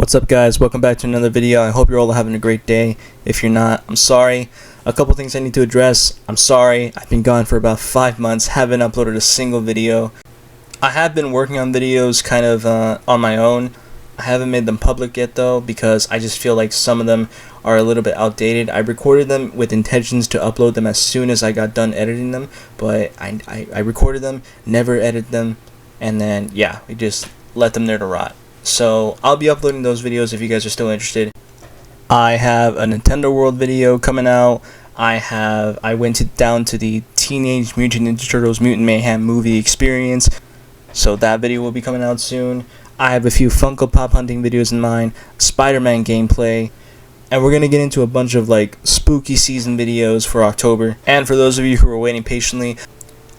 What's up, guys? Welcome back to another video. I hope you're all having a great day. If you're not, I'm sorry. A couple things I need to address. I'm sorry. I've been gone for about 5 months, haven't uploaded a single video. I have been working on videos kind of on my own. I haven't made them public yet though, because I just feel like some of them are a little bit outdated. I recorded them with intentions to upload them as soon as I got done editing them, but I recorded them, never edited them, and then yeah, we just let them there to rot. So I'll be uploading those videos if you guys are still interested. I have a Nintendo World video coming out. I went down to the Teenage Mutant Ninja Turtles Mutant Mayhem movie experience, so that video will be coming out soon. I have a few Funko Pop hunting videos in mind, Spider-Man gameplay, and we're gonna get into a bunch of like spooky season videos for October. And for those of you who are waiting patiently,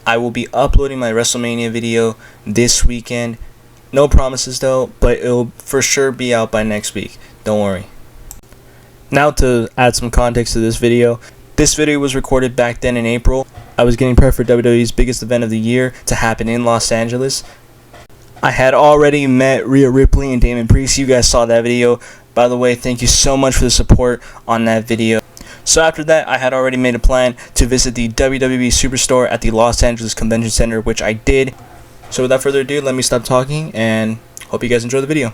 I will be uploading my WrestleMania video this weekend. No promises though, but it'll for sure be out by next week. Don't worry. Now to add some context to this video was recorded back then in April. I was getting prepped for WWE's biggest event of the year to happen in Los Angeles. I had already met Rhea Ripley and Damon Priest. You guys saw that video. By the way, thank you so much for the support on that video. So after that, I had already made a plan to visit the WWE SUPERSTORE at the Los Angeles Convention Center, which I did. So without further ado, let me stop talking and hope you guys enjoy the video.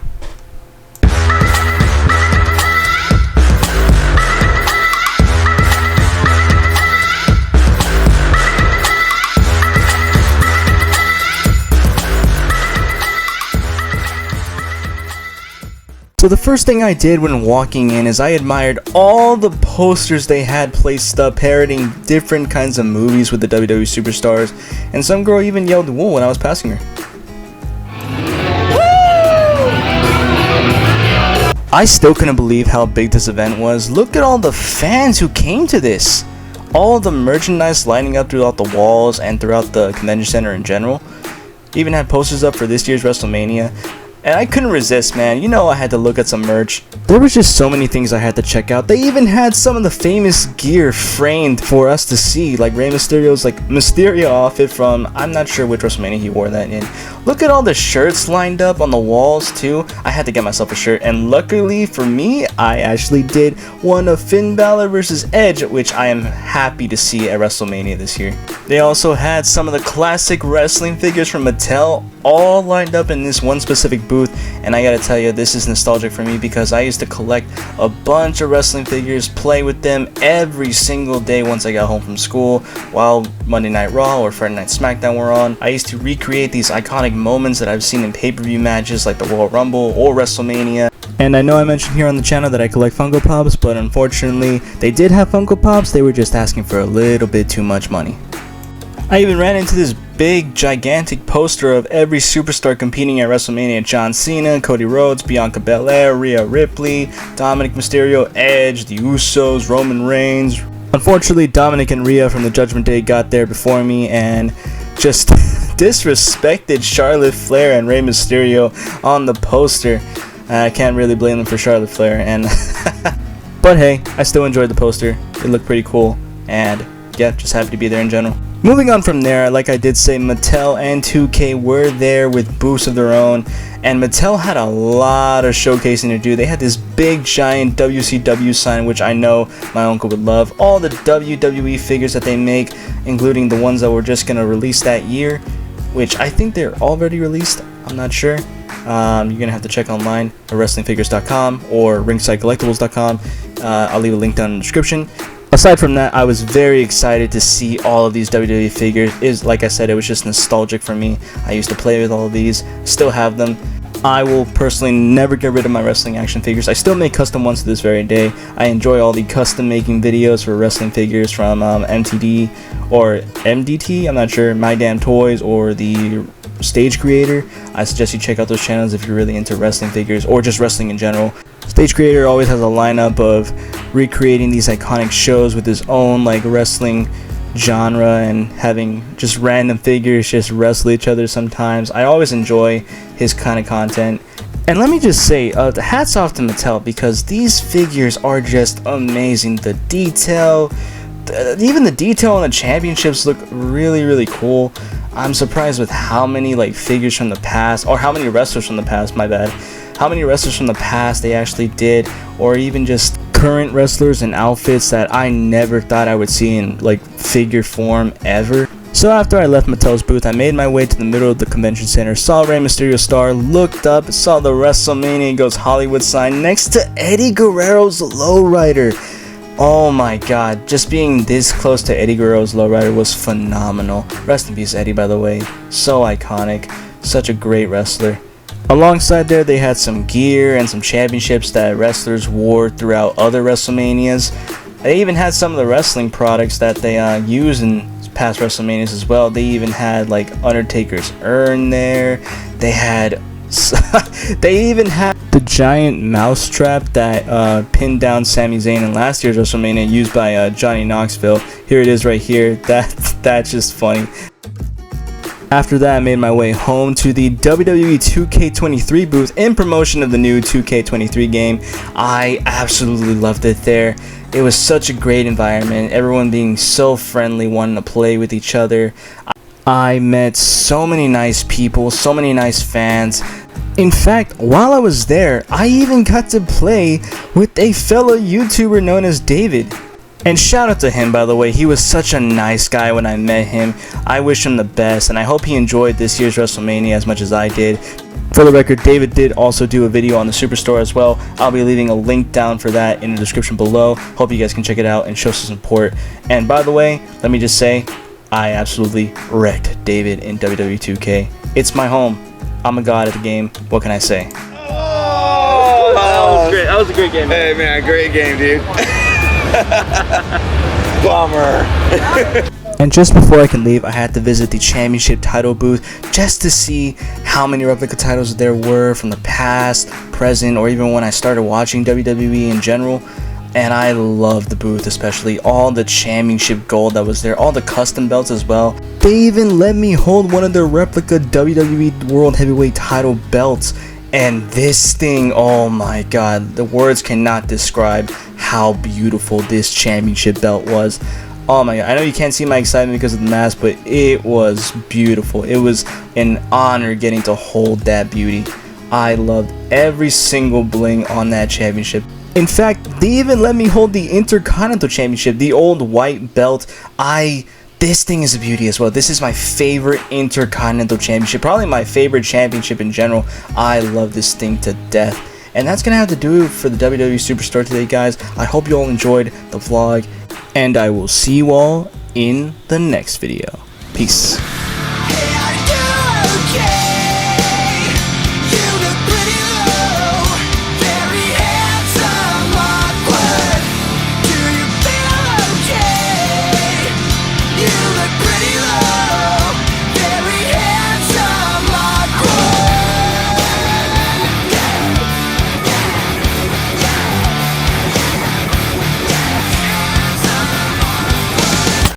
So the first thing I did when walking in is I admired all the posters they had placed up parodying different kinds of movies with the WWE Superstars, and some girl even yelled "whoa" when I was passing her. I still couldn't believe how big this event was. Look at all the fans who came to this. All the merchandise lining up throughout the walls and throughout the convention center in general. Even had posters up for this year's WrestleMania. And I couldn't resist, man. You know I had to look at some merch. There was just so many things I had to check out. They even had some of the famous gear framed for us to see, like Rey Mysterio's like Mysterio outfit from, I'm not sure which WrestleMania he wore that in. Look at all the shirts lined up on the walls too. I had to get myself a shirt, and luckily for me, I actually did one of Finn Balor versus Edge, which I am happy to see at WrestleMania this year. They also had some of the classic wrestling figures from Mattel all lined up in this one specific booth, and I gotta tell you, this is nostalgic for me because I used to collect a bunch of wrestling figures, play with them every single day once I got home from school, while Monday Night Raw or Friday Night SmackDown were on. I used to recreate these iconic moments that I've seen in pay-per-view matches like the Royal Rumble or WrestleMania. And I know I mentioned here on the channel that I collect Funko Pops, but unfortunately they did have Funko Pops, they were just asking for a little bit too much money. I even ran into this big, gigantic poster of every superstar competing at WrestleMania. John Cena, Cody Rhodes, Bianca Belair, Rhea Ripley, Dominic Mysterio, Edge, the Usos, Roman Reigns. Unfortunately, Dominic and Rhea from the Judgment Day got there before me and just disrespected Charlotte Flair and Rey Mysterio on the poster. I can't really blame them for Charlotte Flair, and but hey, I still enjoyed the poster. It looked pretty cool, and yeah, just happy to be there in general. Moving on from there, like I did say, Mattel and 2K were there with booths of their own, and Mattel had a lot of showcasing to do. They had this big giant WCW sign, which I know my uncle would love. All the WWE figures that they make, including the ones that were just going to release that year, which I think they're already released, I'm not sure. You're going to have to check online at WrestlingFigures.com or RingsideCollectibles.com. I'll leave a link down in the description. Aside from that, I was very excited to see all of these WWE figures. Like I said, it was just nostalgic for me. I used to play with all of these, still have them. I will personally never get rid of my wrestling action figures. I still make custom ones to this very day. I enjoy all the custom making videos for wrestling figures from MTD or MDT, I'm not sure, My Damn Toys, or the Stage Creator. I suggest you check out those channels if you're really into wrestling figures or just wrestling in general. Stage Creator always has a lineup of recreating these iconic shows with his own like wrestling genre and having just random figures just wrestle each other sometimes. I always enjoy his kind of content. And let me just say, hats off to Mattel, because these figures are just amazing. The detail, even the detail on the championships look really, really cool. I'm surprised with how many like figures from the past, or how many wrestlers from the past, my bad, how many wrestlers from the past they actually did, or even just current wrestlers and outfits that I never thought I would see in like figure form ever. So after I left Mattel's booth, I made my way to the middle of the convention center, saw Rey Mysterio star, looked up, saw the WrestleMania Goes Hollywood sign next to Eddie Guerrero's lowrider. Oh my god, just being this close to Eddie Guerrero's lowrider was phenomenal. Rest in peace, Eddie, by the way. So iconic. Such a great wrestler. Alongside there, they had some gear and some championships that wrestlers wore throughout other WrestleManias. They even had some of the wrestling products that they used in past WrestleManias as well. They even had like Undertaker's urn there. They had they even had the giant mouse trap that pinned down Sami Zayn in last year's WrestleMania, used by Johnny Knoxville. Here it is right here. That's just funny. After that, I made my way home to the WWE 2K23 booth in promotion of the new 2K23 game. I absolutely loved it there. It was such a great environment, everyone being so friendly, wanting to play with each other. I met so many nice people, so many nice fans. In fact, while I was there, I even got to play with a fellow YouTuber known as David. And shout out to him, by the way. He was such a nice guy when I met him. I wish him the best, and I hope he enjoyed this year's WrestleMania as much as I did. For the record, David did also do a video on the Superstore as well. I'll be leaving a link down for that in the description below. Hope you guys can check it out and show some support. And by the way, let me just say, I absolutely wrecked David in WWE 2K. It's my home. I'm a god at the game. What can I say? Oh, that was great. That was a great game, man. Hey man, great game, dude. Bummer. And just before I can leave, I had to visit the championship title booth just to see how many replica titles there were from the past, present, or even when I started watching WWE in general. And I loved the booth, especially all the championship gold that was there, all the custom belts as well. They even let me hold one of their replica WWE World Heavyweight title belts. And this thing, oh my god, the words cannot describe how beautiful this championship belt was. Oh my god, I know you can't see my excitement because of the mask, but it was beautiful. It was an honor getting to hold that beauty. I loved every single bling on that championship. In fact, they even let me hold the Intercontinental Championship, the old white belt. This thing is a beauty as well. This is my favorite Intercontinental Championship, probably my favorite championship in general. I love this thing to death. And that's gonna have to do it for the WWE Superstore today, guys. I hope you all enjoyed the vlog, and I will see you all in the next video. Peace.